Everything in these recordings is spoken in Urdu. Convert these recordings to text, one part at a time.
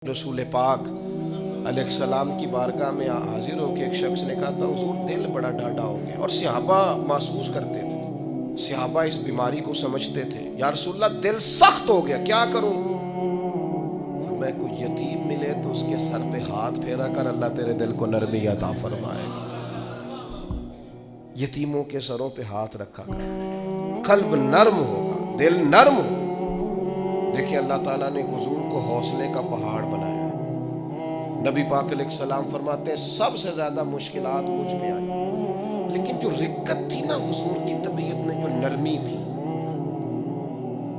رسول پاک علیہ السلام کی بارگاہ میں حاضر ہو کے ایک شخص نے کہا تھا حضور دل بڑا ڈاڈا ہو گیا، اور صحابہ محسوس کرتے تھے، صحابہ اس بیماری کو سمجھتے تھے، یا رسول اللہ دل سخت ہو گیا کیا کروں؟ فرمایا کوئی یتیم ملے تو اس کے سر پہ ہاتھ پھیرا کر، اللہ تیرے دل کو نرمی عطا فرمائے گا۔ یتیموں کے سروں پہ ہاتھ رکھا کر، قلب نرم ہوگا، دل نرم ہوگا۔ دیکھیں اللہ تعالیٰ نے حضور کو حوصلے کا پہاڑ بنایا۔ نبی پاک علیہ السلام فرماتے ہیں سب سے زیادہ مشکلات مجھ پہ آئی، لیکن جو رقت تھی نا حضور کی طبیعت میں، جو نرمی تھی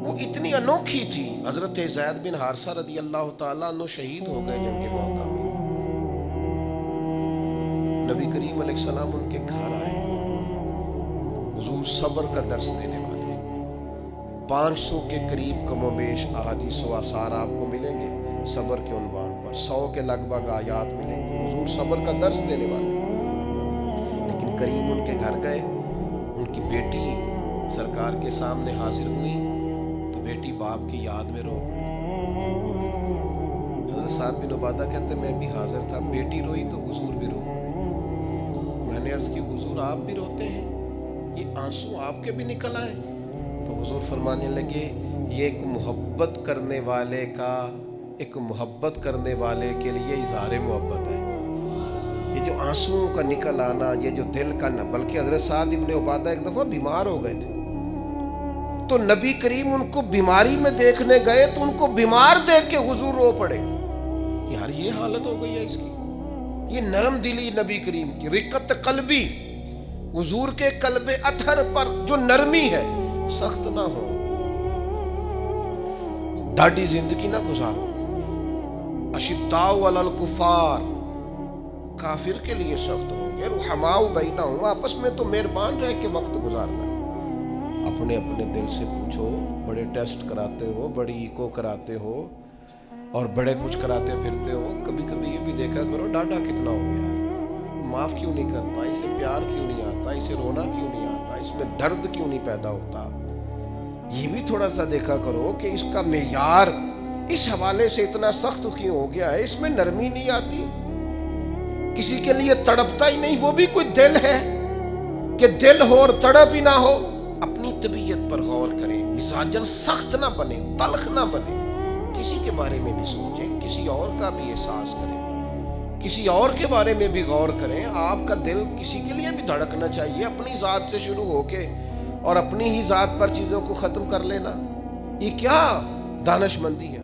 وہ اتنی انوکھی تھی۔ حضرت زید بن حارثہ رضی اللہ تعالیٰ عنہ شہید ہو گئے جنگ موقع میں، نبی کریم علیہ السلام ان کے گھر آئے، حضور صبر کا درس دینے والے، 500 کے قریب کم و بیش احادیث و آثار آپ کو ملیں گے صبر کے عنوان پر، 100 کے لگ بھگ آیات ملیں گے، حضور صبر کا درس دینے والے۔ لیکن کریم ان کے گھر گئے، ان کی بیٹی سرکار کے سامنے حاضر ہوئی تو بیٹی باپ کی یاد میں رو پڑی۔ حضرت سعد بن عبادہ کہتے میں بھی حاضر تھا، بیٹی روئی تو حضور بھی رو پڑے۔ میں نے عرض کی حضور آپ بھی روتے ہیں، یہ آنسو آپ کے بھی نکل آئے؟ تو حضور فرمانے لگے یہ ایک محبت کرنے والے کے لیے اظہار محبت ہے۔ یہ جو آنسوؤں کا نکل آنا، یہ جو دل کا نہ، بلکہ حضرت سعد بن عبادہ ایک دفعہ بیمار ہو گئے تھے تو نبی کریم ان کو بیماری میں دیکھنے گئے تو ان کو بیمار دیکھ کے حضور رو پڑے۔ یار یہ حالت ہو گئی ہے اس کی، یہ نرم دلی نبی کریم کی، رقت قلبی، حضور کے قلب اطہر پر جو نرمی ہے، سخت نہ ہو، ڈاڈی زندگی نہ گزارو۔ اشداء علی الکفار، کافر کے لیے سخت ہوں گے، رحماء بینہم، آپس میں تو مہربان رہ کے وقت گزارنا۔ اپنے دل سے پوچھو، بڑے ٹیسٹ کراتے ہو، بڑی ایکو کراتے ہو اور بڑے کچھ کراتے پھرتے ہو، کبھی کبھی یہ بھی دیکھا کرو ڈاڈا کتنا ہو گیا، معاف کیوں نہیں کرتا، اسے پیار کیوں نہیں آتا، اسے رونا کیوں نہیں آتا، اس میں درد کیوں نہیں پیدا ہوتا۔ یہ بھی تھوڑا سا دیکھا کرو کہ اس کا معیار اس حوالے سے اتنا سخت کیوں ہو گیا ہے، اس میں نرمی نہیں آتی، کسی کے لیے تڑپتا ہی نہیں، وہ بھی کوئی دل ہے کہ دل ہو اور تڑپ ہی نہ ہو۔ اپنی طبیعت پر غور کریں، مزاجن سخت نہ بنے، تلخ نہ بنے، کسی کے بارے میں بھی سوچیں، کسی اور کا بھی احساس کریں، کسی اور کے بارے میں بھی غور کریں۔ آپ کا دل کسی کے لیے بھی دھڑکنا چاہیے، اپنی ذات سے شروع ہو کے اور اپنی ہی ذات پر چیزوں کو ختم کر لینا، یہ کیا دانش مندی ہے؟